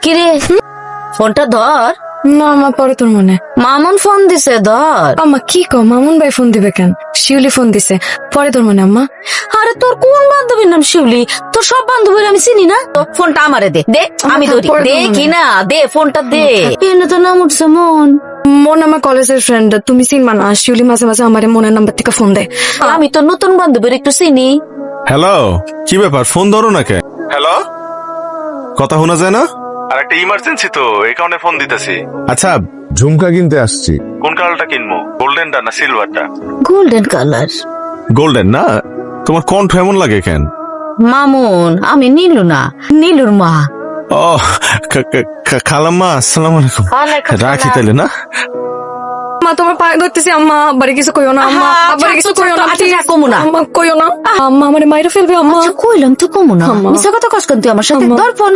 কিরে ফোনটা ধর। না মা, পরে তোর মনে। মামুন ফোন দিছে, ধর। আম্মা কি কও, মামুন ভাই ফোন দিবে কেন? শিউলি ফোন দিছে, পরে তোর মনে। আম্মা আরে তোর কোন বান্ধবীর নাম শিউলি? তোর সব বান্ধবীর আমি চিনি না। তো ফোনটা আমারে দে, দে আমি ধরি। পরে দে দেবো কি না। না, দে ফোনটা দে। এনে তো নাম উঠছে মন। মন আমার কলেজের ফ্রেন্ড, তুমি চিনবা না? শিউলি মাঝে মাঝে আমার মনের নাম্বার থেকে ফোন দেয়। আমি তো নতুন বান্ধবীর একটু চিনি। হ্যালো, কি ব্যাপার? ফোন ধরো না কে? হ্যালো, কথা শোনা যায় না? আর একটা ইমার্জেন্সি তো, এই কারণে ফোন দিতেছি। আচ্ছা, ঝুমকা কিনতে আসছি। কোন কালারটা কিনবো? গোল্ডেনটা না সিলভারটা? Golden colour. গোল্ডেন না? তোমার কণ্ঠ এমন লাগে কেন? মামুন, আমি নীলু না, নীলুর মা। ও, খালাম্মা, আসসালামু আলাইকুম। রাখি তাইলে না? মা তোমার পায়ে ধরতেছি আম্মা, আব্বারে কিছু কইও না আম্মা, আহা, আব্বারে কিছু ছোট, কইও না, আচ্ছা, please। যা, কমু না। আম্মা কইও না, আম্মা আমারে মাইরা ফেলবে আম্মা। আচ্ছা কইলাম তো কমু না। আম্মা। মিছা কথা কস কেন তুই আমার সাথে? আম্মা। ধর ফোন।